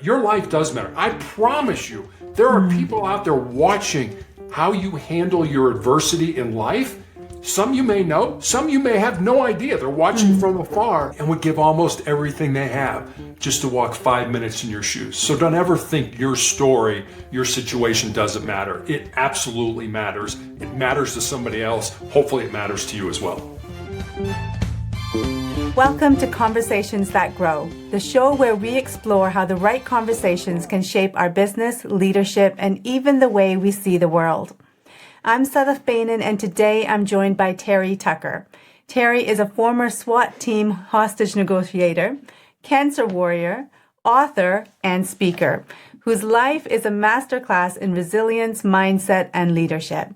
Your life does matter. I promise you, there are people out there watching how you handle your adversity in life. Some you may know, some you may have no idea. They're watching from afar and would give almost everything they have just to walk 5 minutes in your shoes. So don't ever think your story, your situation doesn't matter. It absolutely matters. It matters to somebody else. Hopefully it matters to you as well. Welcome to Conversations That Grow, the show where we explore how the right conversations can shape our business, leadership, and even the way we see the world. I'm Sadaf Bainan, and today I'm joined by Terry Tucker. Terry is a former SWAT team hostage negotiator, cancer warrior, author, and speaker, whose life is a masterclass in resilience, mindset, and leadership.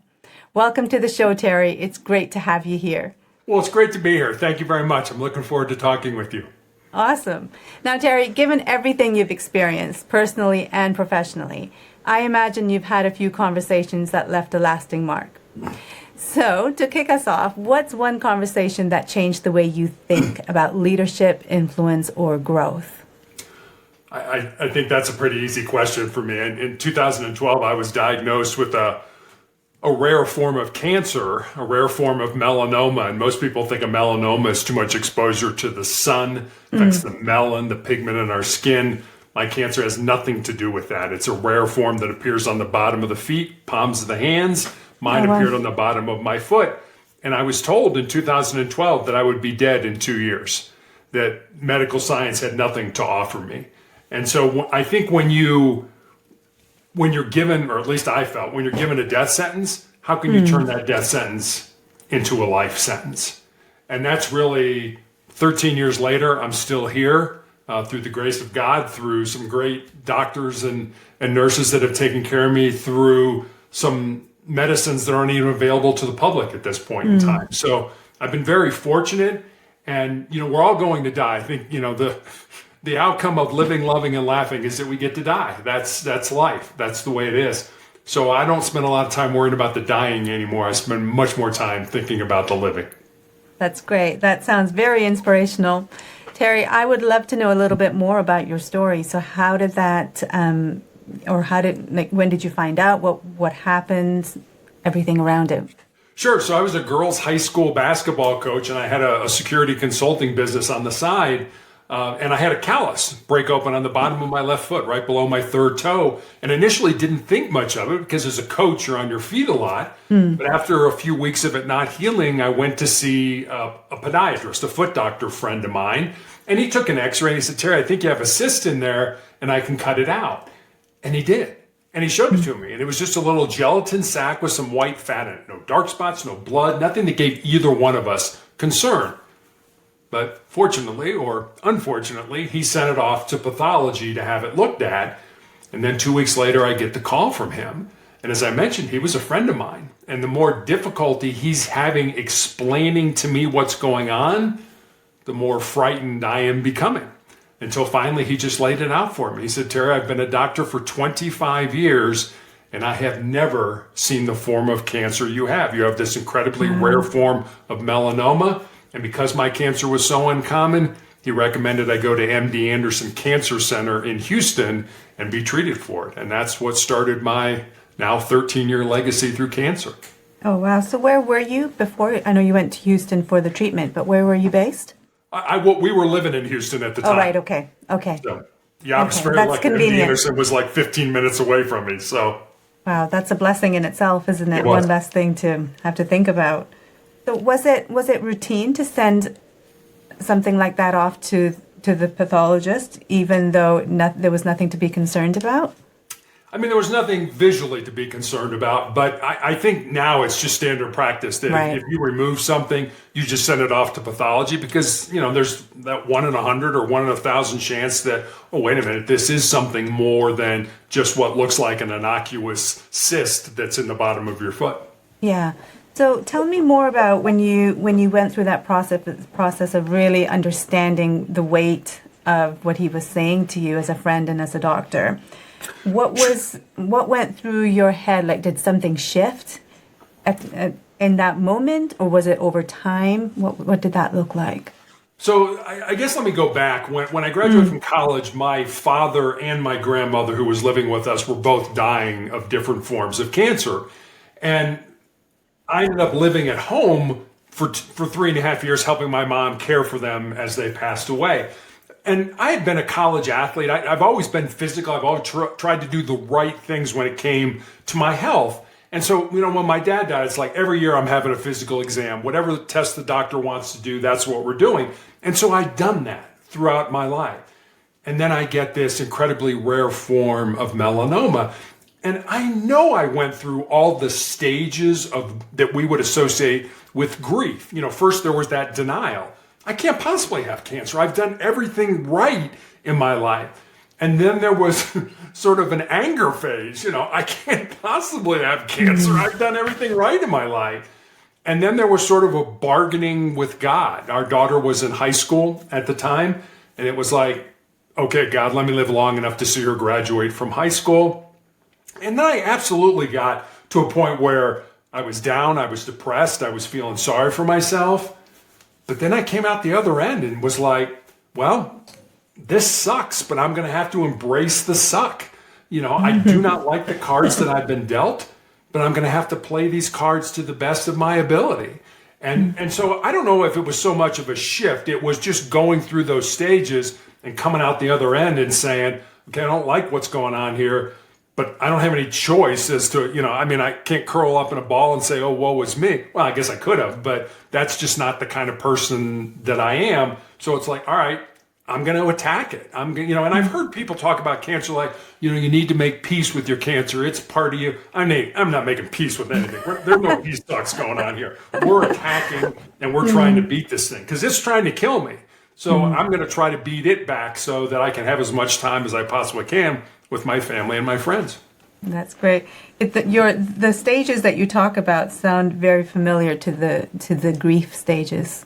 Welcome to the show, Terry. It's great to have you here. Well, it's great to be here. Thank you very much. I'm looking forward to talking with you. Awesome. Now, Terry, given everything you've experienced personally and professionally, I imagine you've had a few conversations that left a lasting mark. So, to kick us off, what's one conversation that changed the way you think about leadership, influence, or growth? I think that's a pretty easy question for me. In 2012, I was diagnosed with a rare form of cancer, a rare form of melanoma. And most people think of melanoma as too much exposure to the sun, affects the melon, the pigment in our skin. My cancer has nothing to do with that. It's a rare form that appears on the bottom of the feet, palms of the hands. Mine appeared on the bottom of my foot. And I was told in 2012 that I would be dead in 2 years, that medical science had nothing to offer me. And so I think when you're given, or at least I felt, when you're given a death sentence, how can you turn that death sentence into a life sentence? And that's really 13 years later, I'm still here through the grace of God, through some great doctors and nurses that have taken care of me, through some medicines that aren't even available to the public at this point in time. So I've been very fortunate, and we're all going to die. I think the outcome of living, loving, and laughing is that we get to die. That's life. That's the way it is. So I don't spend a lot of time worrying about the dying anymore. I spend much more time thinking about the living. That's great. That sounds very inspirational. Terry, I would love to know a little bit more about your story. So how did that, when did you find out? What happened? Everything around it. Sure. So I was a girls' high school basketball coach, and I had a security consulting business on the side. And I had a callus break open on the bottom of my left foot, right below my third toe. And initially didn't think much of it because as a coach, you're on your feet a lot. But after a few weeks of it not healing, I went to see a podiatrist, a foot doctor friend of mine. And he took an x-ray and he said, "Terry, I think you have a cyst in there and I can cut it out." And he did. And he showed it to me. And it was just a little gelatin sac with some white fat in it. No dark spots, no blood, nothing that gave either one of us concern. But fortunately or unfortunately, he sent it off to pathology to have it looked at. And then 2 weeks later, I get the call from him. And as I mentioned, he was a friend of mine. And the more difficulty he's having explaining to me what's going on, the more frightened I am becoming. Until finally, he just laid it out for me. He said, "Terry, I've been a doctor for 25 years, and I have never seen the form of cancer you have. You have this incredibly rare form of melanoma. And because my cancer was so uncommon, he recommended I go to MD Anderson Cancer Center in Houston and be treated for it." And that's what started my now 13-year legacy through cancer. Oh, wow. So where were you before? I know you went to Houston for the treatment, but where were you based? We were living in Houston at the time. Oh, right. Okay. So, yeah, I was very That's lucky. convenient. MD Anderson was like 15 minutes away from me. So, wow, that's a blessing in itself, isn't it? It was. One less thing to have to think about. So was it routine to send something like that off to the pathologist, even though there was nothing to be concerned about? I mean, there was nothing visually to be concerned about, but I think now it's just standard practice that Right. if you remove something, you just send it off to pathology because, there's that 1 in 100 or 1 in 1,000 chance that, oh, wait a minute, this is something more than just what looks like an innocuous cyst that's in the bottom of your foot. Yeah. So tell me more about when you went through that process of really understanding the weight of what he was saying to you as a friend and as a doctor. What went through your head? Like, did something shift in that moment, or was it over time? What did that look like? So I guess let me go back. When I graduated from college, my father and my grandmother, who was living with us, were both dying of different forms of cancer. And I ended up living at home for 3.5 years, helping my mom care for them as they passed away. And I had been a college athlete. I've always been physical. I've always tried to do the right things when it came to my health. And so, when my dad died, it's like every year I'm having a physical exam. Whatever test the doctor wants to do, that's what we're doing. And so I'd done that throughout my life. And then I get this incredibly rare form of melanoma. And I know I went through all the stages that we would associate with grief. First there was that denial. I can't possibly have cancer. I've done everything right in my life. And then there was sort of an anger phase. I can't possibly have cancer. I've done everything right in my life. And then there was sort of a bargaining with God. Our daughter was in high school at the time. And it was like, okay, God, let me live long enough to see her graduate from high school. And then I absolutely got to a point where I was down, I was depressed, I was feeling sorry for myself. But then I came out the other end and was like, well, this sucks, but I'm going to have to embrace the suck. I do not like the cards that I've been dealt, but I'm going to have to play these cards to the best of my ability. And so I don't know if it was so much of a shift. It was just going through those stages and coming out the other end and saying, okay, I don't like what's going on here, but I don't have any choice as to, I can't curl up in a ball and say, oh, woe is me. Well, I guess I could have, but that's just not the kind of person that I am. So it's like, all right, I'm going to attack it. And I've heard people talk about cancer like, you need to make peace with your cancer. It's part of you. I'm not making peace with anything. There's no peace talks going on here. We're attacking and we're trying to beat this thing because it's trying to kill me. So I'm going to try to beat it back so that I can have as much time as I possibly can with my family and my friends. That's great. The stages that you talk about sound very familiar to the grief stages.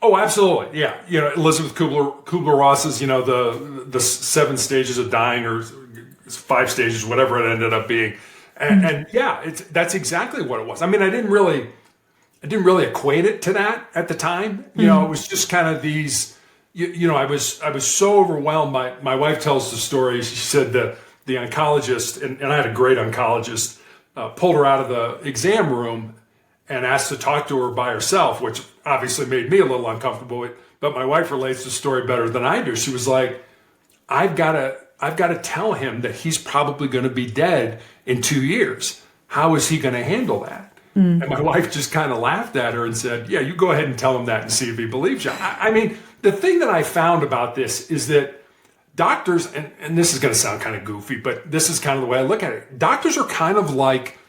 Oh, absolutely. Yeah. Elizabeth Kubler-Ross's, the 7 stages of dying or 5 stages, whatever it ended up being. And yeah, that's exactly what it was. I didn't really equate it to that at the time. It was just kind of these, I was so overwhelmed. My wife tells the story. She said the oncologist, and I had a great oncologist, pulled her out of the exam room and asked to talk to her by herself, which obviously made me a little uncomfortable. But my wife relates the story better than I do. She was like, I've got to tell him that he's probably going to be dead in 2 years. How is he going to handle that? And my wife just kind of laughed at her and said, yeah, you go ahead and tell him that and see if he believes you. The thing that I found about this is that doctors, and this is going to sound kind of goofy, but this is kind of the way I look at it. Doctors are kind of like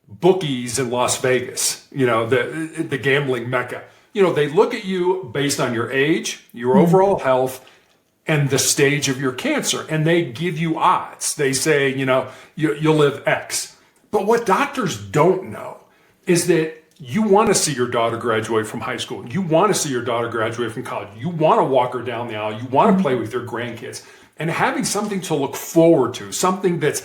bookies in Las Vegas, the gambling mecca. They look at you based on your age, your overall health, and the stage of your cancer, and they give you odds. They say, you'll live X. But what doctors don't know is that you want to see your daughter graduate from high school. You want to see your daughter graduate from college. You want to walk her down the aisle. You want to play with your grandkids. And having something to look forward to, something that's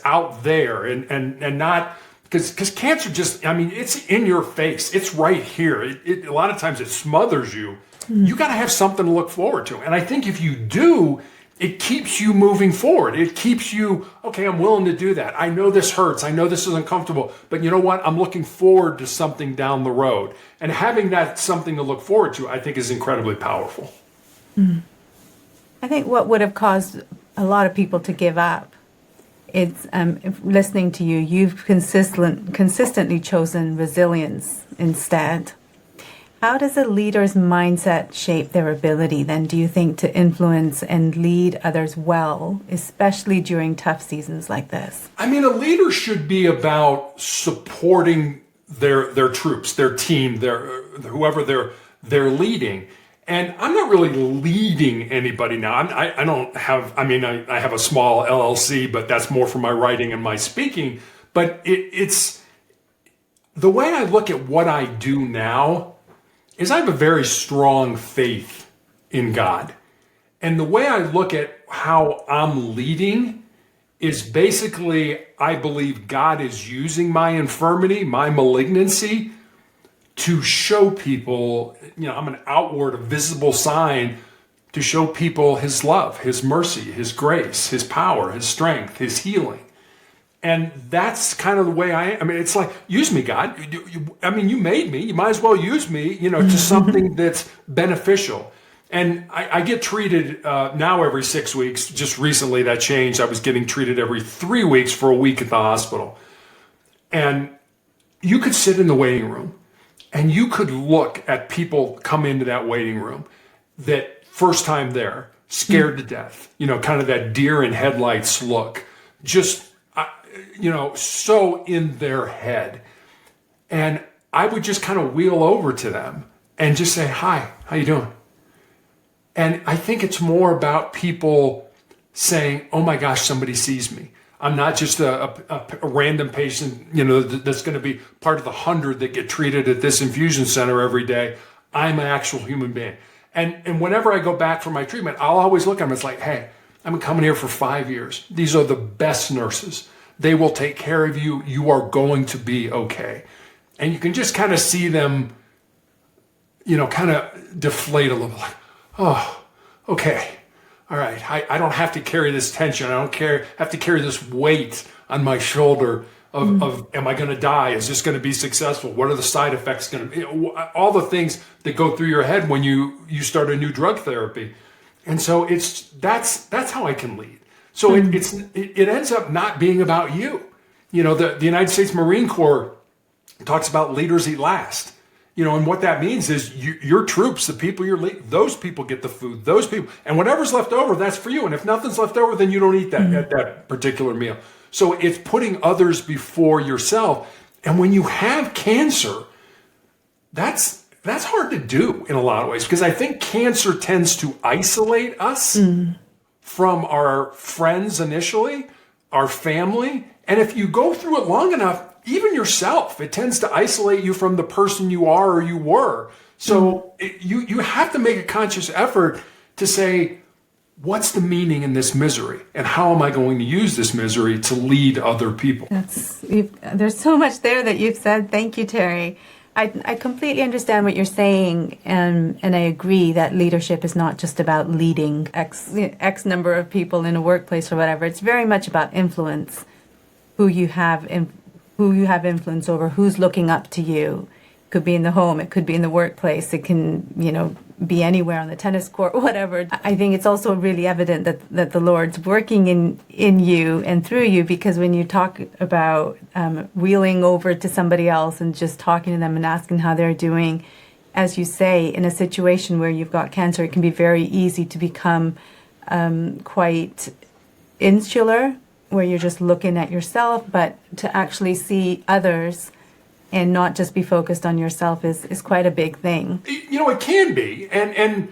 out there and not... Because cancer just, it's in your face. It's right here. A lot of times it smothers you. You got to have something to look forward to. And I think if you do, it keeps you moving forward. It keeps you, okay, I'm willing to do that. I know this hurts. I know this is uncomfortable. But you know what? I'm looking forward to something down the road. And having that something to look forward to, I think, is incredibly powerful. I think what would have caused a lot of people to give up, it's listening to you. You've consistently chosen resilience instead. How does a leader's mindset shape their ability, then, do you think, to influence and lead others well, especially during tough seasons like this? A leader should be about supporting their troops, their team, whoever they're leading. And I'm not really leading anybody now. I don't have, I have a small LLC, but that's more for my writing and my speaking. But it's the way I look at what I do now is I have a very strong faith in God. And the way I look at how I'm leading is basically, I believe God is using my infirmity, my malignancy, to show people, I'm an outward, a visible sign to show people his love, his mercy, his grace, his power, his strength, his healing. And that's kind of the way I am. I mean, it's like, use me, God. You made me. You might as well use me, to something that's beneficial. And I get treated now every 6 weeks. Just recently that changed. I was getting treated every 3 weeks for a week at the hospital. And you could sit in the waiting room and you could look at people come into that waiting room that first time there, scared to death, kind of that deer in headlights look, just, so in their head. And I would just kind of wheel over to them and just say, hi, how you doing? And I think it's more about people saying, oh my gosh, somebody sees me. I'm not just a random patient, that's going to be part of the 100 that get treated at this infusion center every day. I'm an actual human being. And whenever I go back for my treatment, I'll always look at them. It's like, hey, I've been coming here for 5 years. These are the best nurses. They will take care of you. You are going to be okay. And you can just kind of see them, kind of deflate a little, like, oh, okay. All right. I don't have to carry this tension. I don't have to carry this weight on my shoulder of am I going to die? Is this going to be successful? What are the side effects going to be? All the things that go through your head when you start a new drug therapy. And so that's how I can lead. So it ends up not being about you. The United States Marine Corps talks about leaders eat last. And what that means is your troops, the people you're leading, those people get the food, those people, and whatever's left over, that's for you. And if nothing's left over, then you don't eat that at that particular meal. So it's putting others before yourself. And when you have cancer, that's hard to do in a lot of ways, because I think cancer tends to isolate us from our friends initially, our family. And if you go through it long enough, even yourself, it tends to isolate you from the person you are or you were. So you have to make a conscious effort to say, what's the meaning in this misery? And how am I going to use this misery to lead other people? There's so much there that you've said. Thank you, Terry. I completely understand what you're saying, and I agree that leadership is not just about leading X number of people in a workplace or whatever. It's very much about influence, who you have influence over, who's looking up to you. It could be in the home, it could be in the workplace, it can, be anywhere on the tennis court, whatever. I think it's also really evident that the Lord's working in you and through you, because when you talk about wheeling over to somebody else and just talking to them and asking how they're doing, as you say, in a situation where you've got cancer, it can be very easy to become quite insular, where you're just looking at yourself, but to actually see others and not just be focused on yourself is quite a big thing. It can be. And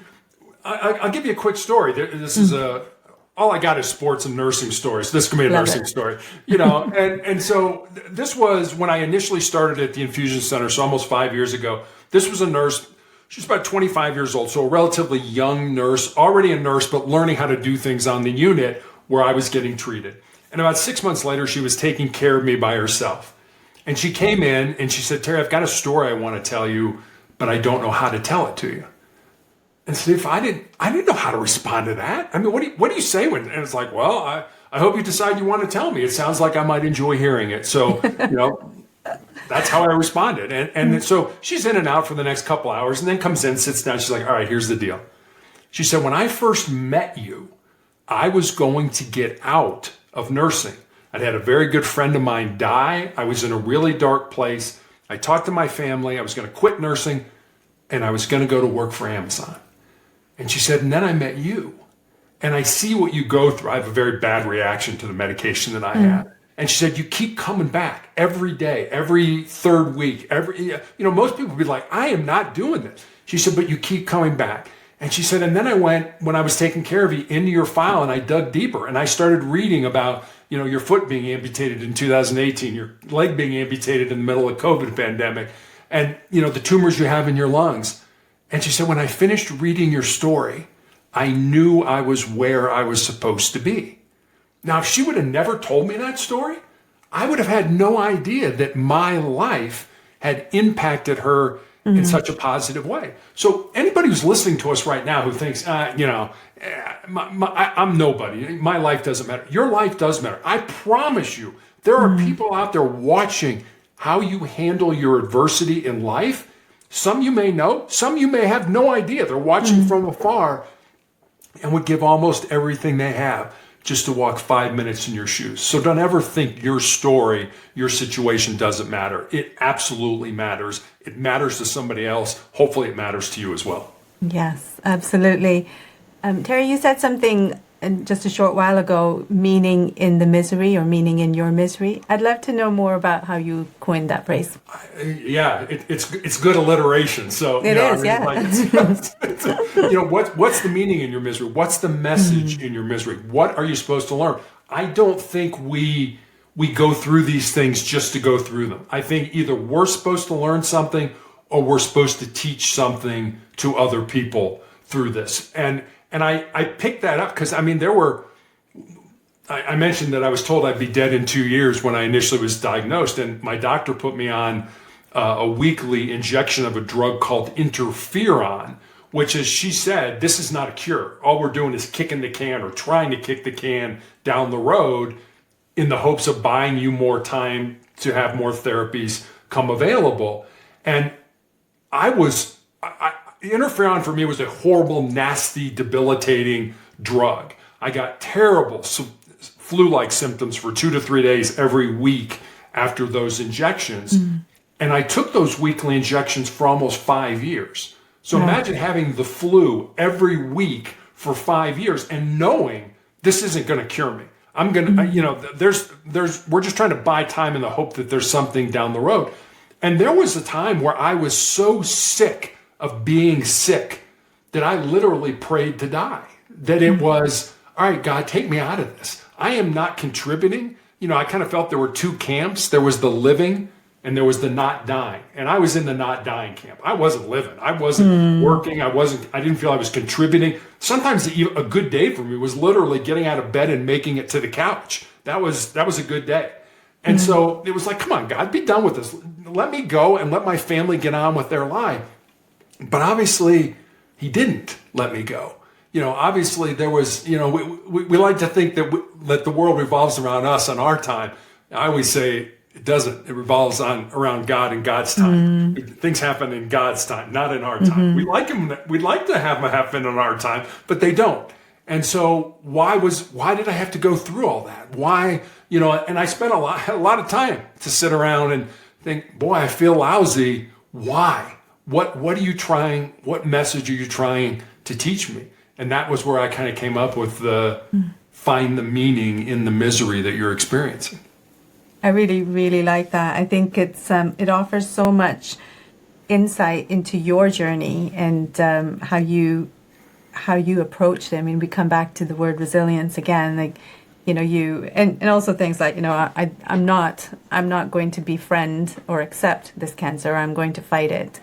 I'll give you a quick story. This is all I got is sports and nursing stories. This can be a nursing story, and so this was when I initially started at the infusion center. So almost 5 years ago, this was a nurse. She's about 25 years old. So a relatively young nurse, already a nurse, but learning how to do things on the unit where I was getting treated. And about 6 months later, she was taking care of me by herself. And she came in and she said, Terry, I've got a story I want to tell you, but I don't know how to tell it to you. And Steve, I didn't know how to respond to that. I mean, what do you say when? And it's like, well, I hope you decide you want to tell me. It sounds like I might enjoy hearing it. So, that's how I responded. And so she's in and out for the next couple hours, and then comes in, sits down. She's like, all right, here's the deal. She said, when I first met you, I was going to get out of nursing. I'd had a very good friend of mine die. I was in a really dark place. I talked to my family. I was going to quit nursing, and I was going to go to work for Amazon. And she said, and then I met you. And I see what you go through. I have a very bad reaction to the medication that I have. And she said, you keep coming back every day, every third week, most people would be like, I am not doing this. She said, but you keep coming back. And she said, and then I went, when I was taking care of you, into your file, and I dug deeper, and I started reading about, your foot being amputated in 2018, your leg being amputated in the middle of COVID pandemic, and, the tumors you have in your lungs. And she said, when I finished reading your story, I knew I was where I was supposed to be. Now, if she would have never told me that story, I would have had no idea that my life had impacted her in such a positive way. So anybody who's listening to us right now who thinks, I'm nobody, my life doesn't matter. Your life does matter. I promise you, there are people out there watching how you handle your adversity in life. Some you may know, some you may have no idea. They're watching from afar and would give almost everything they have just to walk 5 minutes in your shoes. So don't ever think your story, your situation doesn't matter. It absolutely matters. It matters to somebody else. Hopefully it matters to you as well. Yes, absolutely. Terry, you said something just a short while ago, meaning in the misery or meaning in your misery. I'd love to know more about how you coined that phrase. Yeah, it's good alliteration. So it is, yeah. What's the meaning in your misery? What's the message in your misery? What are you supposed to learn? I don't think we go through these things just to go through them. I think either we're supposed to learn something or we're supposed to teach something to other people through this. And I picked that up because, I mentioned that I was told I'd be dead in 2 years when I initially was diagnosed. And my doctor put me on a weekly injection of a drug called interferon, which, as she said, this is not a cure. All we're doing is kicking the can or trying to kick the can down the road in the hopes of buying you more time to have more therapies come available. And interferon for me was a horrible, nasty, debilitating drug. I got terrible flu-like symptoms for 2 to 3 days every week after those injections. And I took those weekly injections for almost 5 years. So imagine having the flu every week for 5 years and knowing this isn't going to cure me. I'm going to, we're just trying to buy time in the hope that there's something down the road. And there was a time where I was so sick of being sick that I literally prayed to die. That it was, all right, God, take me out of this. I am not contributing. I kind of felt there were two camps. There was the living and there was the not dying. And I was in the not dying camp. I wasn't living. I wasn't working. I didn't feel I was contributing. Sometimes a good day for me was literally getting out of bed and making it to the couch. That was a good day. And so it was like, come on, God, be done with this. Let me go and let my family get on with their life. But obviously, he didn't let me go. Obviously there was, we like to think that the world revolves around us on our time. I always say it doesn't. It revolves around God and God's time. Things happen in God's time, not in our time. We'd like to have them happen in our time, but they don't. And so why did I have to go through all that? Why, and I spent a lot of time to sit around and think, boy, I feel lousy. Why? What are you trying? What message are you trying to teach me? And that was where I kind of came up with find the meaning in the misery that you're experiencing. I really, really like that. I think it offers so much insight into your journey and how you approach them. We come back to the word resilience again, and also things like, I'm not going to befriend or accept this cancer. I'm going to fight it.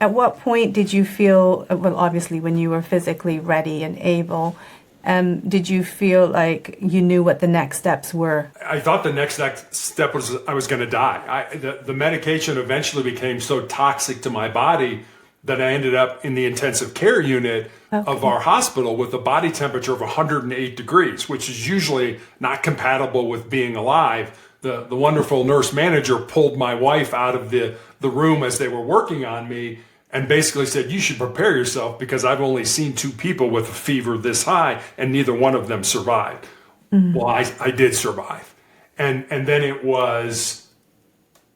At what point did you feel, well, obviously when you were physically ready and able, did you feel like you knew what the next steps were? I thought the next step was I was going to die. The medication eventually became so toxic to my body that I ended up in the intensive care unit of our hospital with a body temperature of 108 degrees, which is usually not compatible with being alive. The wonderful nurse manager pulled my wife out of the room as they were working on me and basically said, you should prepare yourself because I've only seen 2 people with a fever this high and neither one of them survived. Well, I did survive. And then it was,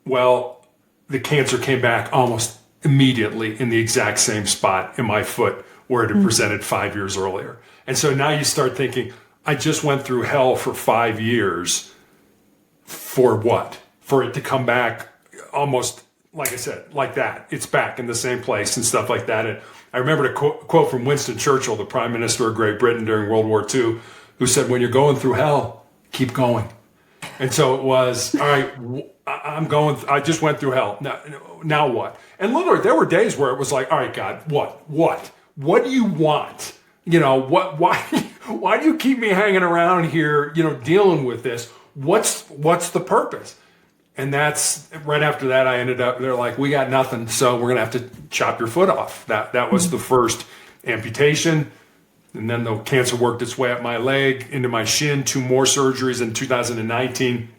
the cancer came back almost immediately in the exact same spot in my foot where it had presented 5 years earlier. And so now you start thinking, I just went through hell for 5 years. For what? For it to come back almost, like I said, like that. It's back in the same place and stuff like that. And I remember a quote from Winston Churchill, the Prime Minister of Great Britain during World War II, who said, when you're going through hell, keep going. And so it was, all right, I just went through hell. Now what? And literally, there were days where it was like, all right, God, what do you want? Why do you keep me hanging around here, dealing with this? What's the purpose? And that's right after that, I ended up, they're like, we got nothing. So we're going to have to chop your foot off. That was the first amputation. And then the cancer worked its way up my leg into my shin, 2 more surgeries in 2019.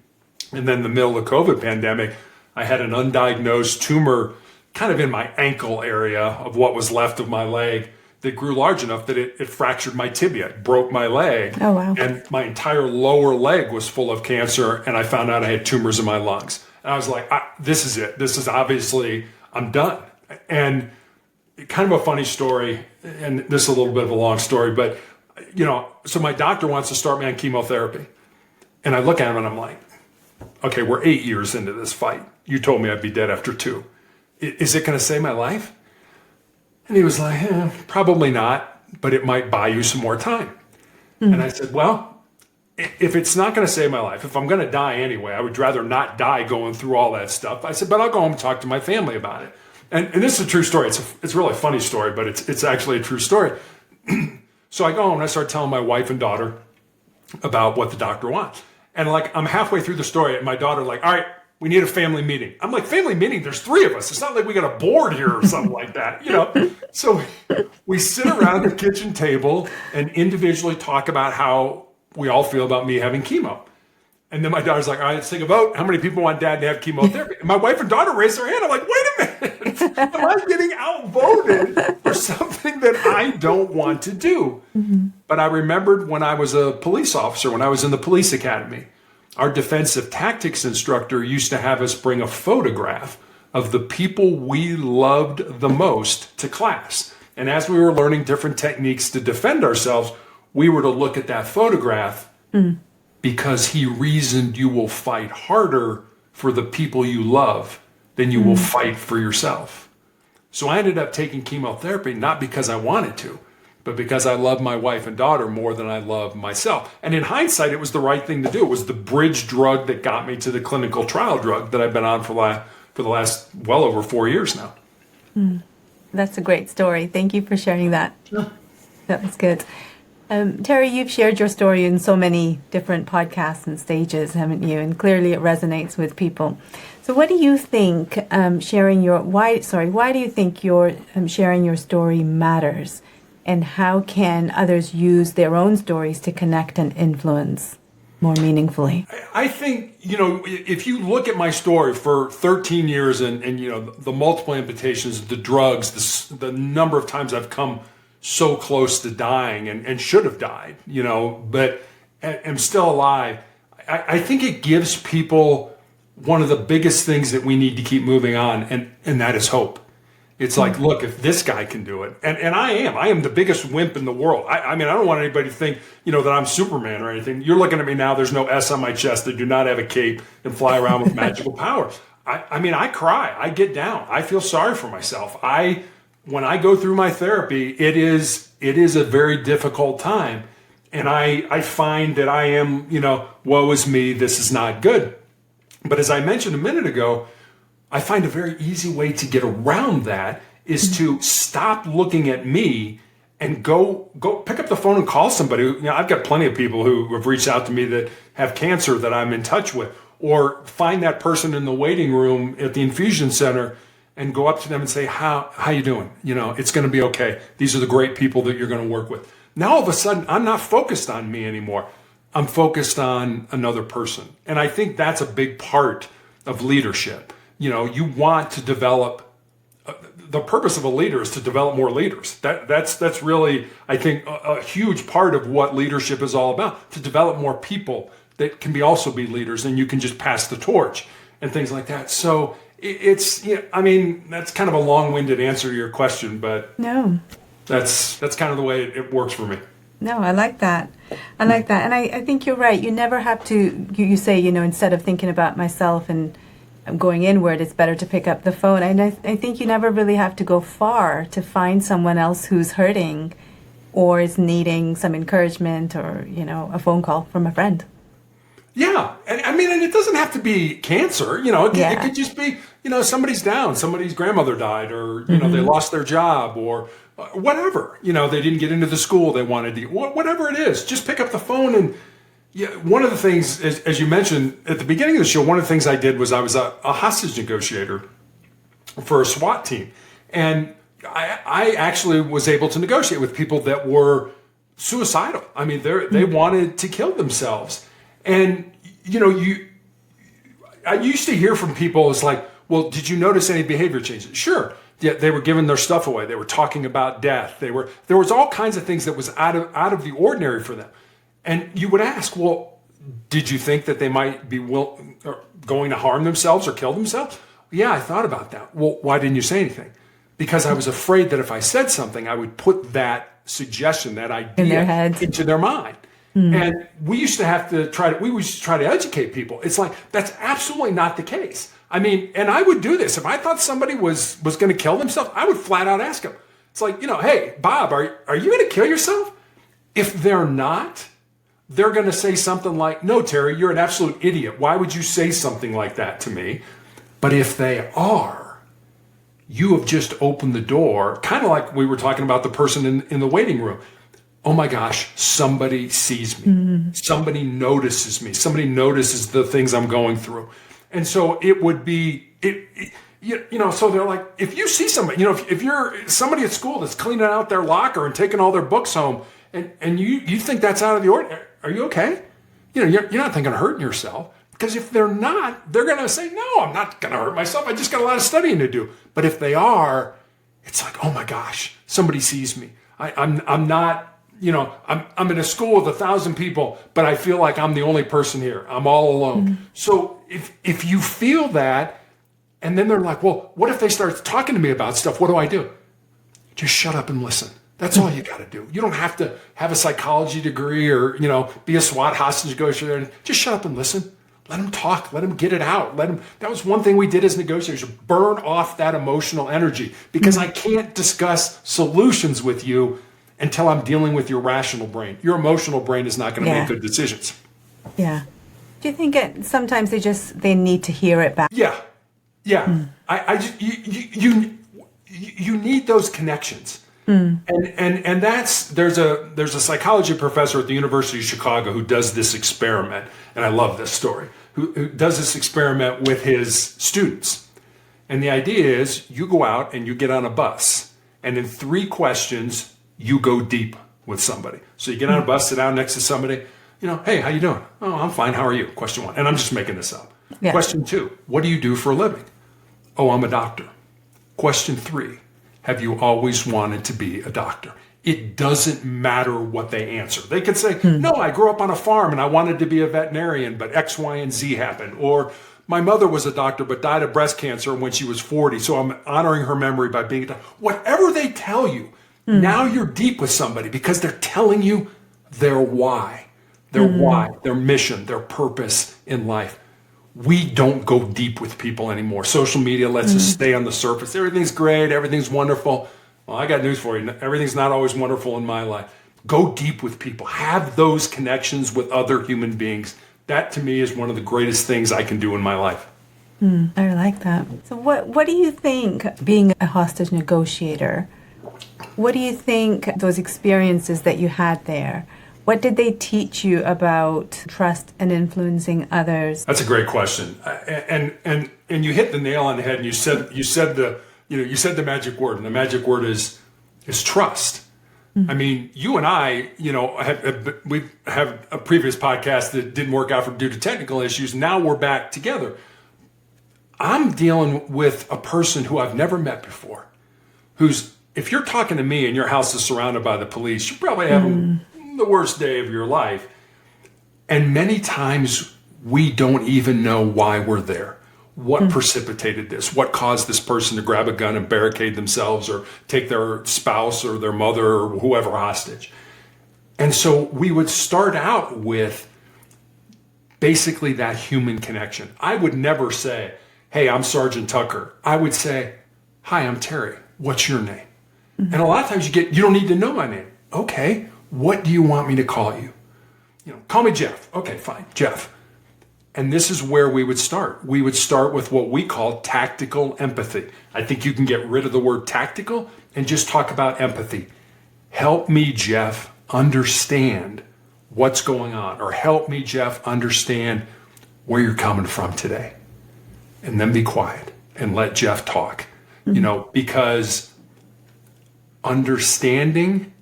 And then the middle of the COVID pandemic, I had an undiagnosed tumor kind of in my ankle area of what was left of my leg that grew large enough that it fractured my tibia, it broke my leg. Oh, wow. And my entire lower leg was full of cancer, and I found out I had tumors in my lungs. And I was like, this is it. This is obviously, I'm done. And kind of a funny story, and this is a little bit of a long story, but, so my doctor wants to start me on chemotherapy. And I look at him and I'm like, okay, we're 8 years into this fight. You told me I'd be dead after 2. Is it going to save my life? And he was like, probably not, but it might buy you some more time. And I said, well, if it's not going to save my life, if I'm going to die anyway, I would rather not die going through all that stuff. I said, but I'll go home and talk to my family about it. And this is a true story. It's a really funny story, but it's actually a true story. So I go home and I start telling my wife and daughter about what the doctor wants. And I'm halfway through the story and my daughter all right, we need a family meeting. I'm like, family meeting? There's 3 of us. It's not like we got a board here or something like that, So we sit around the kitchen table and individually talk about how we all feel about me having chemo. And then my daughter's like, all right, let's take a vote. How many people want dad to have chemotherapy? And my wife and daughter raise their hand. I'm like, wait a minute. Am I getting outvoted for something that I don't want to do? Mm-hmm. But I remembered when I was a police officer, when I was in the police academy, our defensive tactics instructor used to have us bring a photograph of the people we loved the most to class. And as we were learning different techniques to defend ourselves, we were to look at that photograph because he reasoned you will fight harder for the people you love than you will fight for yourself. So I ended up taking chemotherapy, not because I wanted to, but because I love my wife and daughter more than I love myself. And in hindsight, it was the right thing to do. It was the bridge drug that got me to the clinical trial drug that I've been on for the last well over 4 years now. That's a great story. Thank you for sharing that. Sure. That was good. Terry, you've shared your story in so many different podcasts and stages, haven't you? And clearly it resonates with people. So what do you think why do you think your sharing your story matters? And how can others use their own stories to connect and influence more meaningfully? I think, if you look at my story for 13 years and the multiple amputations, the drugs, the number of times I've come so close to dying and should have died, but am still alive. I think it gives people one of the biggest things that we need to keep moving on, and that is hope. It's like, look, if this guy can do it, and I am the biggest wimp in the world. I mean, I don't want anybody to think, that I'm Superman or anything. You're looking at me now, there's no S on my chest. I do not have a cape and fly around with magical powers. I cry, I get down. I feel sorry for myself. When I go through my therapy, it is a very difficult time. And I find that I am, woe is me, this is not good. But as I mentioned a minute ago, I find a very easy way to get around that is to stop looking at me and go pick up the phone and call somebody. I've got plenty of people who have reached out to me that have cancer that I'm in touch with, or find that person in the waiting room at the infusion center and go up to them and say, how you doing? It's going to be okay. These are the great people that you're going to work with. Now, all of a sudden, I'm not focused on me anymore. I'm focused on another person. And I think that's a big part of leadership. You want to develop, the purpose of a leader is to develop more leaders. That's really, I think, a huge part of what leadership is all about, to develop more people that can also be leaders, and you can just pass the torch and things like that. So it's, that's kind of a long-winded answer to your question, but no, that's kind of the way it works for me. No, I like that. And I think you're right. You never have to, you say, instead of thinking about myself and going inward, it's better to pick up the phone. And I think you never really have to go far to find someone else who's hurting or is needing some encouragement or, a phone call from a friend. Yeah. And it doesn't have to be cancer, it could just be, somebody's down, somebody's grandmother died, or, they lost their job, or whatever, they didn't get into the school they wanted to, whatever it is, just pick up the phone Yeah, one of the things, as you mentioned at the beginning of the show, one of the things I did was I was a hostage negotiator for a SWAT team. And I actually was able to negotiate with people that were suicidal. I mean, they wanted to kill themselves. And, I used to hear from people, it's like, well, did you notice any behavior changes? Sure. Yeah, they were giving their stuff away. They were talking about death. There was all kinds of things that was out of the ordinary for them. And you would ask, well, did you think that they might be going to harm themselves or kill themselves? Yeah, I thought about that. Well, why didn't you say anything? Because I was afraid that if I said something, I would put that suggestion, that idea in their heads, into their mind. And we used to try to educate people. It's like, that's absolutely not the case. I mean, and I would do this. If I thought somebody was going to kill themselves, I would flat out ask them. It's like, hey, Bob, are you going to kill yourself? If they're not, they're going to say something like, no, Terry, you're an absolute idiot. Why would you say something like that to me? But if they are, you have just opened the door, kind of like we were talking about the person in the waiting room. Oh my gosh, somebody sees me. Mm-hmm. Somebody notices me. Somebody notices the things I'm going through. And so it would be, so they're like, if you see somebody, if you're somebody at school that's cleaning out their locker and taking all their books home, and you think that's out of the ordinary, are you okay? You're not thinking of hurting yourself. Because if they're not, they're going to say, no, I'm not going to hurt myself. I just got a lot of studying to do. But if they are, it's like, oh my gosh, somebody sees me. I'm not, I'm in a school with 1,000 people, but I feel like I'm the only person here. I'm all alone. Mm-hmm. So if you feel that, and then they're like, well, what if they start talking to me about stuff? What do I do? Just shut up and listen. That's all you got to do. You don't have to have a psychology degree or, be a SWAT hostage negotiator. Just shut up and listen. Let them talk. Let them get it out. That was one thing we did as negotiators, burn off that emotional energy, because I can't discuss solutions with you until I'm dealing with your rational brain. Your emotional brain is not going to make good decisions. Yeah. Do you think sometimes they need to hear it back? Yeah. Yeah. You need those connections. And there's a psychology professor at the University of Chicago who does this experiment, and I love this story, who does this experiment with his students. And the idea is you go out and you get on a bus, and in 3 questions, you go deep with somebody. So you get on a bus, sit down next to somebody, hey, how you doing? Oh, I'm fine. How are you? Question 1. And I'm just making this up. Yeah. Question 2, what do you do for a living? Oh, I'm a doctor. Question 3, have you always wanted to be a doctor? It doesn't matter what they answer. They could say, no, I grew up on a farm and I wanted to be a veterinarian, but X, Y, and Z happened. Or my mother was a doctor but died of breast cancer when she was 40, so I'm honoring her memory by being a doctor. Whatever they tell you, now you're deep with somebody because they're telling you their why, their mission, their purpose in life. We don't go deep with people anymore. Social media lets us stay on the surface. Everything's great. Everything's wonderful. Well, I got news for you. Everything's not always wonderful in my life. Go deep with people. Have those connections with other human beings. That, to me, is one of the greatest things I can do in my life. I like that. So what do you think, being a hostage negotiator, what do you think those experiences that you had there, what did they teach you about trust and influencing others? That's a great question, and you hit the nail on the head. And you said the magic word, and the magic word is trust. I mean, you and I, we have a previous podcast that didn't work out due to technical issues. Now we're back together. I'm dealing with a person who I've never met before, if you're talking to me and your house is surrounded by the police, you're probably having the worst day of your life. And many times we don't even know why we're there. What precipitated this? What caused this person to grab a gun and barricade themselves or take their spouse or their mother or whoever hostage? And so we would start out with basically that human connection. I would never say, hey, I'm Sergeant Tucker. I would say, hi, I'm Terry. What's your name? And a lot of times you don't need to know my name. Okay, what do you want me to call you? Call me Jeff. Okay, fine, Jeff. And this is where we would start. We would start with what we call tactical empathy. I think you can get rid of the word tactical and just talk about empathy. Help me, Jeff, understand what's going on, or help me, Jeff, understand where you're coming from today. And then be quiet and let Jeff talk, because understanding,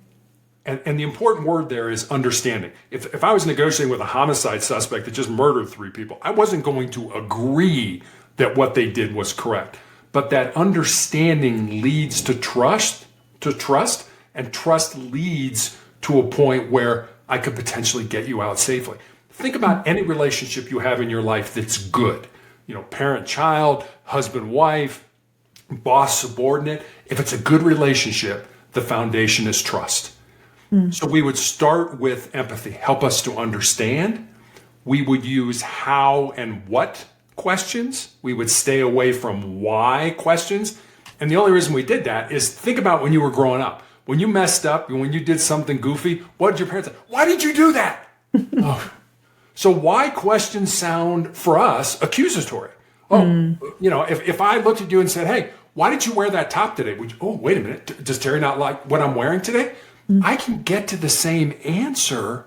and the important word there is understanding. If I was negotiating with a homicide suspect that just murdered 3 people, I wasn't going to agree that what they did was correct. But that understanding leads to trust, and trust leads to a point where I could potentially get you out safely. Think about any relationship you have in your life that's good. Parent-child, husband-wife, boss-subordinate. If it's a good relationship, the foundation is trust. So we would start with empathy, help us to understand. We would use how and what questions. We would stay away from why questions. And the only reason we did that is think about when you were growing up. When you messed up, when you did something goofy, what did your parents say? Why did you do that? Oh. So why questions sound for us accusatory? If I looked at you and said, hey, why did you wear that top today? Wait a minute. Does Terry not like what I'm wearing today? I can get to the same answer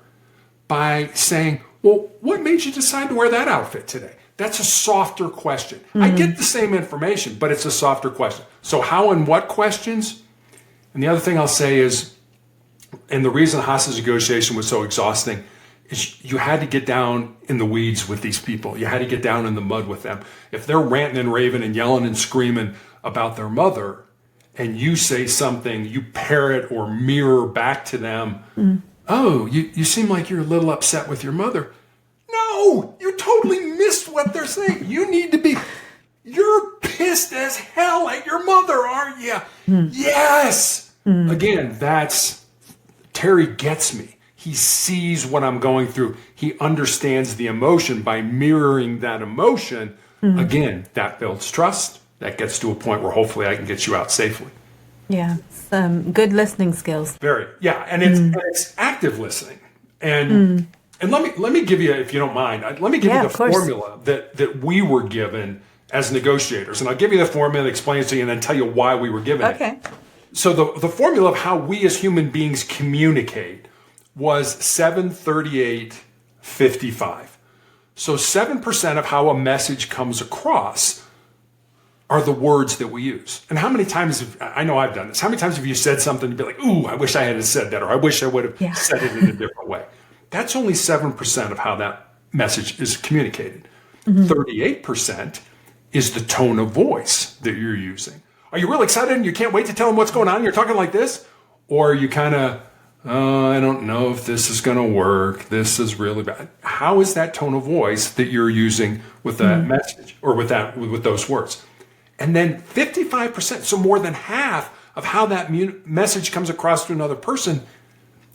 by saying, well, what made you decide to wear that outfit today? That's a softer question. I get the same information, but it's a softer question. So how and what questions? And the other thing I'll say is, and the reason hostage negotiation was so exhausting is you had to get down in the weeds with these people. You had to get down in the mud with them. If they're ranting and raving and yelling and screaming about their mother, and you say something, you parrot or mirror back to them, oh, you seem like you're a little upset with your mother. No, you totally missed what they're saying. You're pissed as hell at your mother, aren't you? Yes. Again, Terry gets me. He sees what I'm going through. He understands the emotion by mirroring that emotion. Again, that builds trust. That gets to a point where hopefully I can get you out safely. Yeah, some good listening skills. Very, yeah, and it's active listening. And let me give you, if you don't mind, let me give you the formula that we were given as negotiators. And I'll give you the formula, explain it to you, and then tell you why we were given it. Okay. So the formula of how we as human beings communicate was 7-38-55. So 7% of how a message comes across are the words that we use. And how many times, I know I've done this, how many times have you said something and be like, ooh, I wish I had said that, or I wish I would have said it in a different way. That's only 7% of how that message is communicated. 38% is the tone of voice that you're using. Are you really excited and you can't wait to tell them what's going on? You're talking like this? Or are you kind of, I don't know if this is going to work. This is really bad. How is that tone of voice that you're using with that message or with those words? And then 55%, so more than half of how that message comes across to another person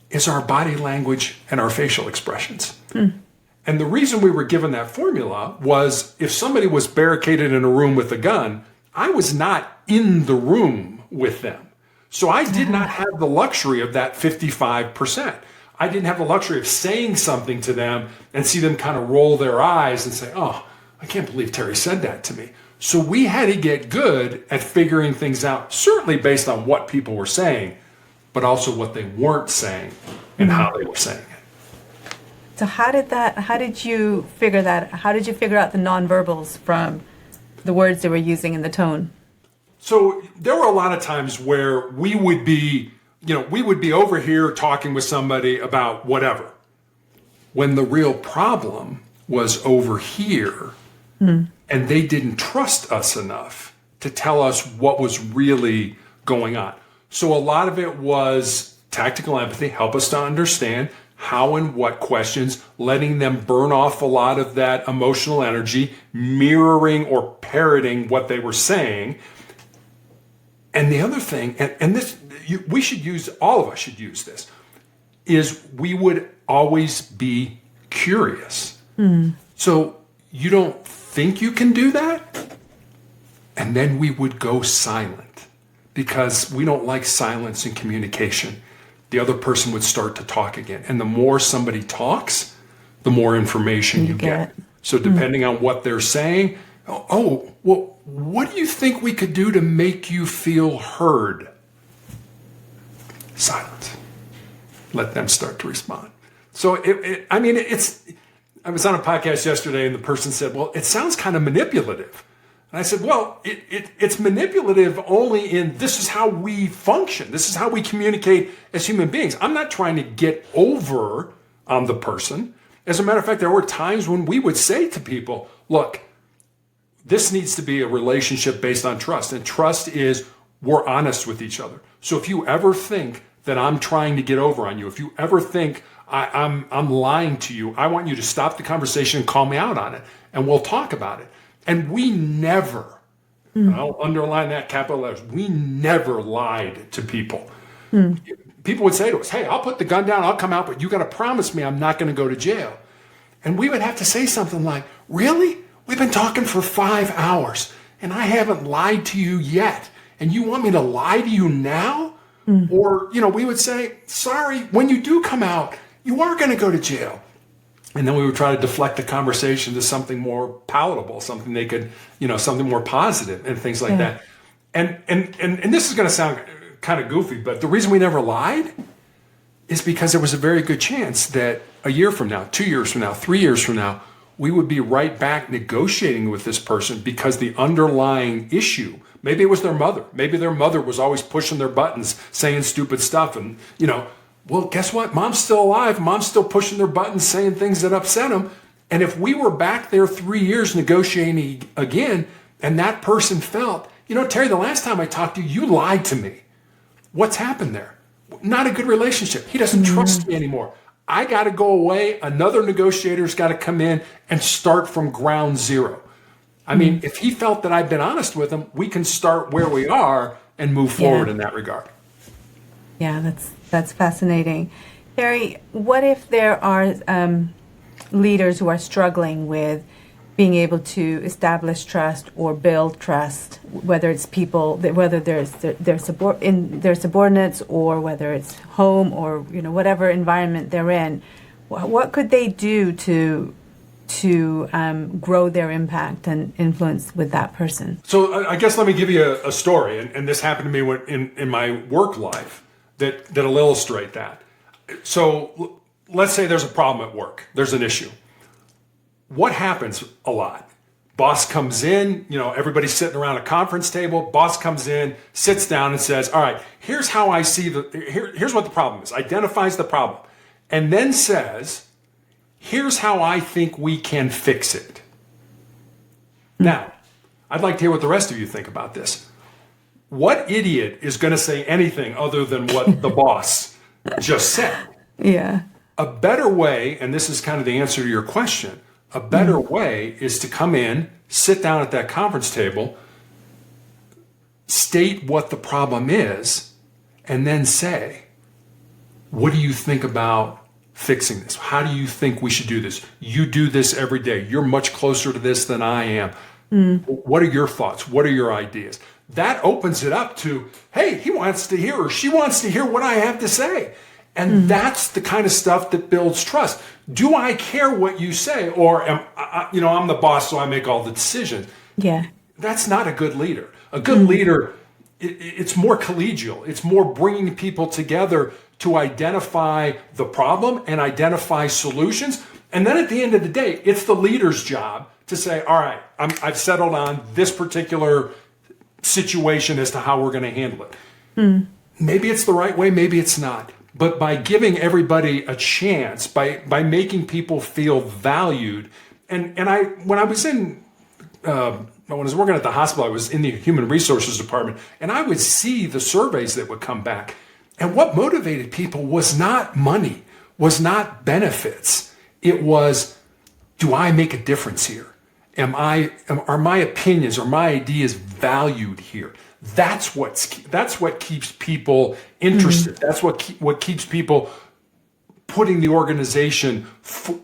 is our body language and our facial expressions. And the reason we were given that formula was if somebody was barricaded in a room with a gun, I was not in the room with them. So I did not have the luxury of that 55%. I didn't have the luxury of saying something to them and see them kind of roll their eyes and say, oh, I can't believe Terry said that to me. So we had to get good at figuring things out, certainly based on what people were saying, but also what they weren't saying and how they were saying it. So how did you figure that? How did you figure out the nonverbals from the words they were using and the tone? So there were a lot of times where we would be over here talking with somebody about whatever, when the real problem was over here, and they didn't trust us enough to tell us what was really going on. So a lot of it was tactical empathy, help us to understand how and what questions, letting them burn off a lot of that emotional energy, mirroring or parroting what they were saying. And the other thing, and this, all of us should use this, is we would always be curious. So you don't think you can do that? And then we would go silent because we don't like silence in communication. The other person would start to talk again. And the more somebody talks, the more information you get. So depending on what they're saying, well, what do you think we could do to make you feel heard? Silence. Let them start to respond. So I was on a podcast yesterday and the person said, well, it sounds kind of manipulative. And I said, well, it's manipulative only in this is how we function. This is how we communicate as human beings. I'm not trying to get over on the person. As a matter of fact, there were times when we would say to people, look, this needs to be a relationship based on trust. And trust is we're honest with each other. So if you ever think that I'm trying to get over on you, if you ever think I'm lying to you, I want you to stop the conversation and call me out on it. And we'll talk about it. And we never, I'll underline that capital letters, we never lied to people. People would say to us, hey, I'll put the gun down, I'll come out, but you got to promise me I'm not going to go to jail. And we would have to say something like, really? We've been talking for 5 hours and I haven't lied to you yet. And you want me to lie to you now? Or, we would say, sorry, when you do come out, you are going to go to jail. And then we would try to deflect the conversation to something more palatable, something they could, something more positive and things like that. And this is going to sound kind of goofy, but the reason we never lied is because there was a very good chance that a year from now, 2 years from now, 3 years from now, we would be right back negotiating with this person because the underlying issue, maybe it was their mother. Maybe their mother was always pushing their buttons, saying stupid stuff. And, well, guess what? Mom's still alive. Mom's still pushing their buttons, saying things that upset them. And if we were back there 3 years negotiating again, and that person felt, Terry, the last time I talked to you, you lied to me. What's happened there? Not a good relationship. He doesn't trust me anymore. I got to go away. Another negotiator's got to come in and start from ground zero. I mean, if he felt that I've been honest with him, we can start where we are and move forward in that regard. Yeah, that's fascinating. Terry, what if there are leaders who are struggling with being able to establish trust or build trust, whether it's people, whether their subordinates or whether it's home or whatever environment they're in? What could they do to grow their impact and influence with that person? So I guess let me give you a story, and this happened to me in my work life that'll illustrate that. So let's say there's a problem at work. There's an issue. What happens a lot? Boss comes in, everybody's sitting around a conference table. Boss comes in, sits down and says, all right, here's how I see here's what the problem is. Identifies the problem. And then says, here's how I think we can fix it. Now, I'd like to hear what the rest of you think about this. What idiot is going to say anything other than what the boss just said? Yeah. A better way, and this is kind of the answer to your question, a better way is to come in, sit down at that conference table, state what the problem is, and then say, what do you think about fixing this? How do you think we should do this? You do this every day. You're much closer to this than I am. What are your thoughts? What are your ideas? That opens it up to, hey, he wants to hear or she wants to hear what I have to say. And that's the kind of stuff that builds trust. Do I care what you say? Or I'm the boss, so I make all the decisions. Yeah. That's not a good leader. A good leader, it's more collegial. It's more bringing people together to identify the problem and identify solutions. And then at the end of the day, it's the leader's job to say, all right, I've settled on this particular situation as to how we're going to handle it. Maybe it's the right way, maybe it's not. But by giving everybody a chance, by making people feel valued, and when I was working at the hospital, I was in the human resources department, and I would see the surveys that would come back. And what motivated people was not money, was not benefits. It was, do I make a difference here? Are my opinions or my ideas valued here? That's what keeps people interested. That's what keeps people putting the organization, front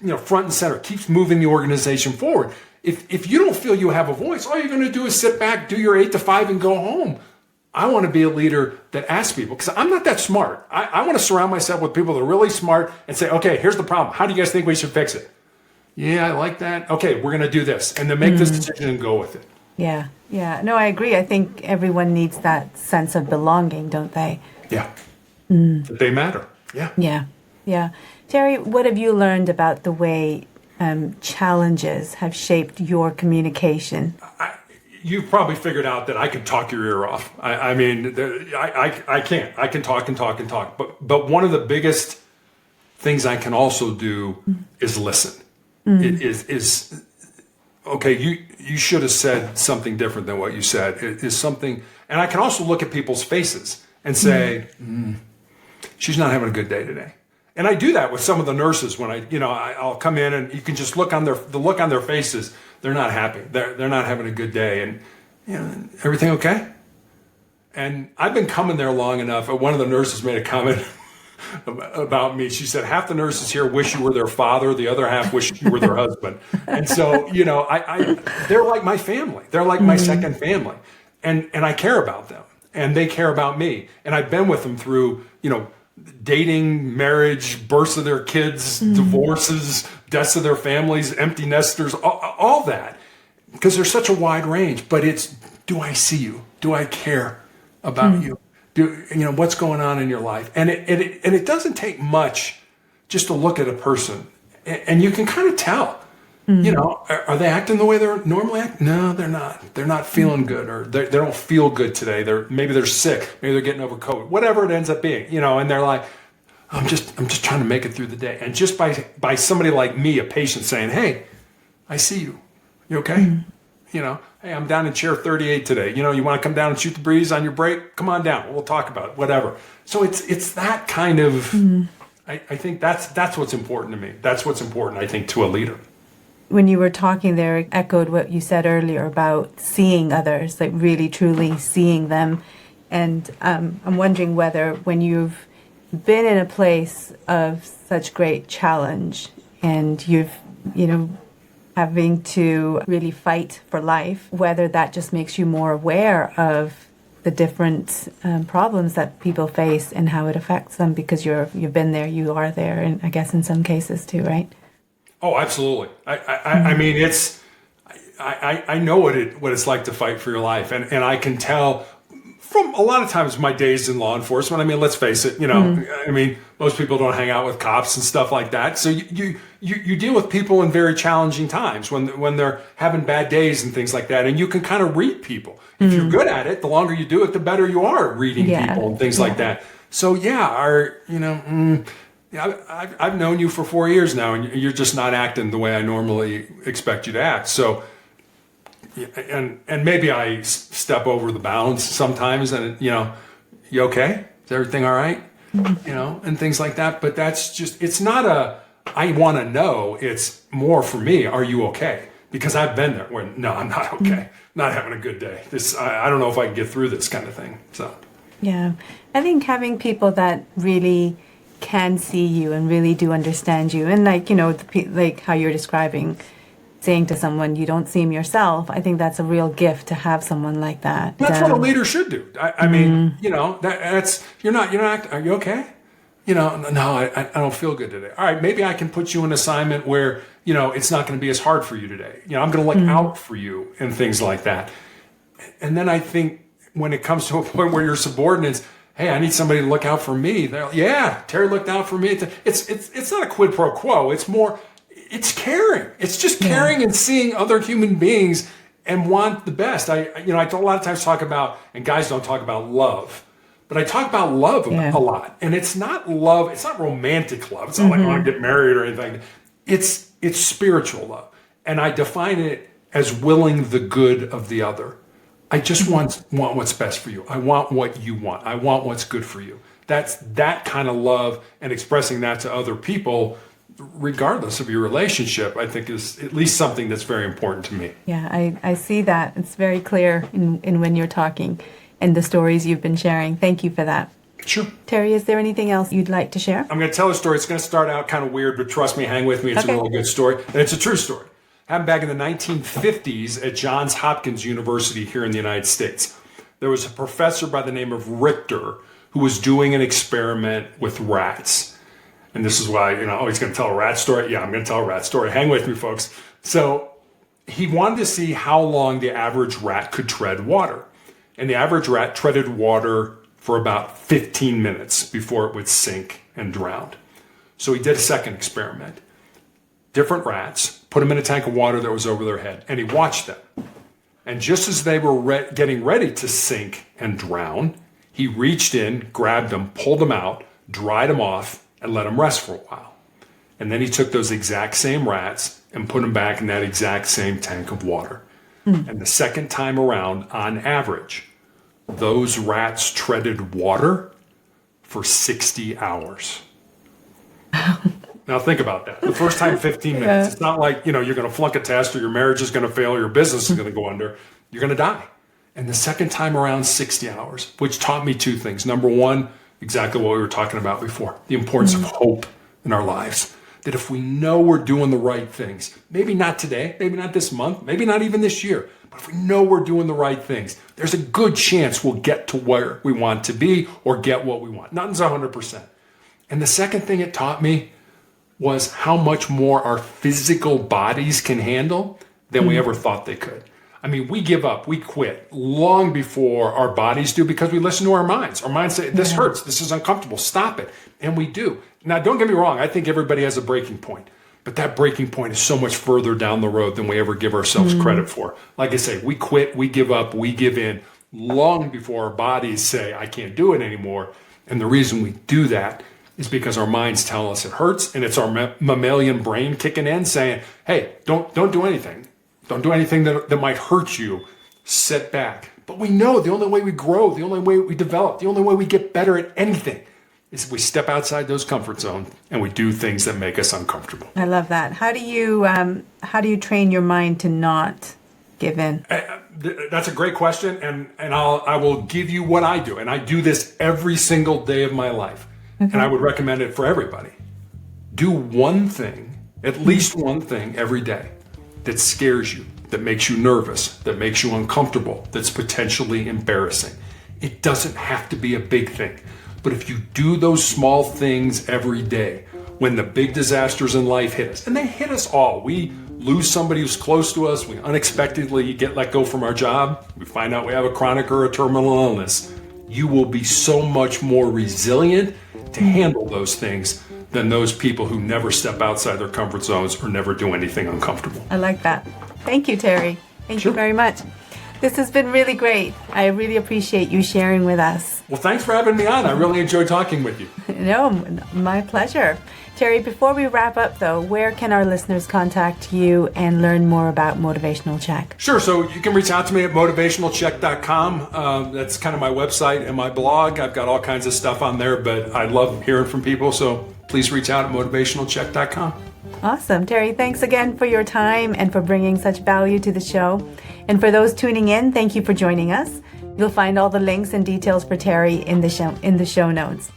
and center. Keeps moving the organization forward. If you don't feel you have a voice, all you're going to do is sit back, do your 8 to 5, and go home. I want to be a leader that asks people, because I'm not that smart. I want to surround myself with people that are really smart and say, okay, here's the problem. How do you guys think we should fix it? Yeah, I like that. Okay, we're going to do this, and then make this decision and go with it. Yeah. Yeah. No, I agree. I think everyone needs that sense of belonging, don't they? Yeah. That they matter. Yeah. Yeah. Yeah. Terry, what have you learned about the way challenges have shaped your communication? You've probably figured out that I can talk your ear off. I mean, I can't. I can talk and talk and talk. But one of the biggest things I can also do is listen. It is okay. You should have said something different than what you said. It is something, and I can also look at people's faces and say, she's not having a good day today. And I do that with some of the nurses when I'll come in and you can just look on the look on their faces. They're not happy. They're not having a good day. And everything okay? And I've been coming there long enough. One of the nurses made a comment about me. She said, half the nurses here wish you were their father. The other half wish you were their husband. And so, they're like my family. They're like my second family. And I care about them and they care about me. And I've been with them through, dating, marriage, births of their kids, divorces, deaths of their families, empty nesters, all that, because there's such a wide range. But it's, do I see you? Do I care about you? What's going on in your life? And it doesn't take much just to look at a person, and you can kind of tell. Are they acting the way they're normally acting? No, they're not. They're not feeling good, or they don't feel good today. Maybe they're sick. Maybe they're getting over COVID. Whatever it ends up being, and they're like, I'm just trying to make it through the day. And just by somebody like me, a patient saying, hey, I see you. You okay? Hey, I'm down in chair 38 today. You want to come down and shoot the breeze on your break? Come on down. We'll talk about it. Whatever. So it's that kind of. I think that's what's important to me. That's what's important, I think, to a leader. When you were talking there, it echoed what you said earlier about seeing others, like really truly seeing them. And I'm wondering whether when you've been in a place of such great challenge and you've, having to really fight for life, whether that just makes you more aware of the different problems that people face and how it affects them because you've been there, you are there, and I guess in some cases too, right? Oh, absolutely. I mean, I know what it's like to fight for your life, and I can tell from a lot of times my days in law enforcement. I mean, let's face it. I mean, most people don't hang out with cops and stuff like that. So you deal with people in very challenging times when they're having bad days and things like that, and you can kind of read people. If you're good at it, the longer you do it, the better you are at reading people and things like that. So I've known you for 4 years now, and you're just not acting the way I normally expect you to act. So, and maybe I step over the bounds sometimes, and you okay? Is everything all right? And things like that. But that's just, it's not I want to know. It's more for me. Are you okay? Because I've been there where no, I'm not okay. Not having a good day. I don't know if I can get through this kind of thing. So, yeah, I think having people that really can see you and really do understand you, and like how you're describing, saying to someone you don't seem yourself, I think that's a real gift to have someone like that. That's what a leader should do. I mean, that's you're not are you okay? No, I don't feel good today. All right, maybe I can put you in an assignment where it's not going to be as hard for you today. I'm going to look out for you and things like that. And then I think when it comes to a point where your subordinates, hey, I need somebody to look out for me. They're like, yeah, Terry looked out for me. It's not a quid pro quo. It's more, it's caring. It's just caring and seeing other human beings and want the best. I a lot of times talk about, and guys don't talk about love, but I talk about love a lot. And it's not love. It's not romantic love. It's not like I want to get married or anything. It's spiritual love. And I define it as willing the good of the other. I just want what's best for you. I want what you want. I want what's good for you. That's that kind of love, and expressing that to other people, regardless of your relationship, I think is at least something that's very important to me. Yeah, I see that. It's very clear in when you're talking and the stories you've been sharing. Thank you for that. Sure. Terry, is there anything else you'd like to share? I'm going to tell a story. It's going to start out kind of weird, but trust me, hang with me. It's a really good story, and it's a true story. Happened back in the 1950s at Johns Hopkins University here in the United States. There was a professor by the name of Richter who was doing an experiment with rats. And this is why, he's going to tell a rat story. Yeah, I'm going to tell a rat story. Hang with me, folks. So he wanted to see how long the average rat could tread water. And the average rat treaded water for about 15 minutes before it would sink and drown. So he did a second experiment. Different rats, put them in a tank of water that was over their head, and he watched them. And just as they were getting ready to sink and drown, he reached in, grabbed them, pulled them out, dried them off, and let them rest for a while. And then he took those exact same rats and put them back in that exact same tank of water. And the second time around, on average, those rats treaded water for 60 hours. Now think about that. The first time, 15 minutes. It's not like, you're going to flunk a test or your marriage is going to fail or your business is going to go under. You're going to die. And the second time around, 60 hours, which taught me two things. Number one, exactly what we were talking about before, the importance of hope in our lives. That if we know we're doing the right things, maybe not today, maybe not this month, maybe not even this year, but if we know we're doing the right things, there's a good chance we'll get to where we want to be or get what we want. Nothing's 100%. And the second thing it taught me was how much more our physical bodies can handle than we ever thought they could. I mean, we give up, we quit long before our bodies do because we listen to our minds. Our minds say, this hurts, this is uncomfortable, stop it. And we do. Now, don't get me wrong, I think everybody has a breaking point. But that breaking point is so much further down the road than we ever give ourselves credit for. Like I say, we quit, we give up, we give in long before our bodies say, I can't do it anymore. And the reason we do that is because our minds tell us it hurts, and it's our mammalian brain kicking in saying, hey, don't do anything. Don't do anything that might hurt you. Sit back. But we know the only way we grow, the only way we develop, the only way we get better at anything is we step outside those comfort zones and we do things that make us uncomfortable. I love that. How do you train your mind to not give in? That's a great question, and I will give you what I do, and I do this every single day of my life, and I would recommend it for everybody. Do one thing, at least one thing every day that scares you, that makes you nervous, that makes you uncomfortable, that's potentially embarrassing. It doesn't have to be a big thing. But if you do those small things every day, when the big disasters in life hit us, and they hit us all, we lose somebody who's close to us, we unexpectedly get let go from our job, we find out we have a chronic or a terminal illness, you will be so much more resilient to handle those things than those people who never step outside their comfort zones or never do anything uncomfortable. I like that. Thank you, Terry. Thank you very much. This has been really great. I really appreciate you sharing with us. Well, thanks for having me on. I really enjoyed talking with you. No, my pleasure. Terry, before we wrap up though, where can our listeners contact you and learn more about Motivational Check? Sure. So you can reach out to me at motivationalcheck.com. That's kind of my website and my blog. I've got all kinds of stuff on there, but I love hearing from people. So please reach out at motivationalcheck.com. Awesome. Terry, thanks again for your time and for bringing such value to the show. And for those tuning in, thank you for joining us. You'll find all the links and details for Terry in the show notes.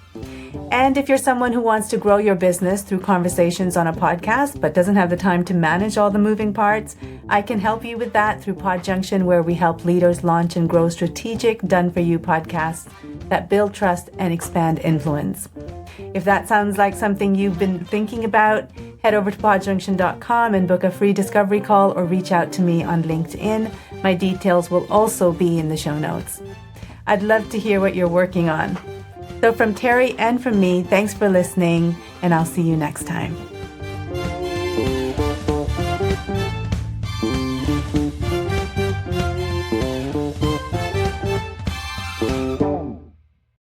And if you're someone who wants to grow your business through conversations on a podcast but doesn't have the time to manage all the moving parts, I can help you with that through PodJunction, where we help leaders launch and grow strategic, done-for-you podcasts that build trust and expand influence. If that sounds like something you've been thinking about, head over to podjunction.com and book a free discovery call or reach out to me on LinkedIn. My details will also be in the show notes. I'd love to hear what you're working on. So from Terry and from me, thanks for listening, and I'll see you next time.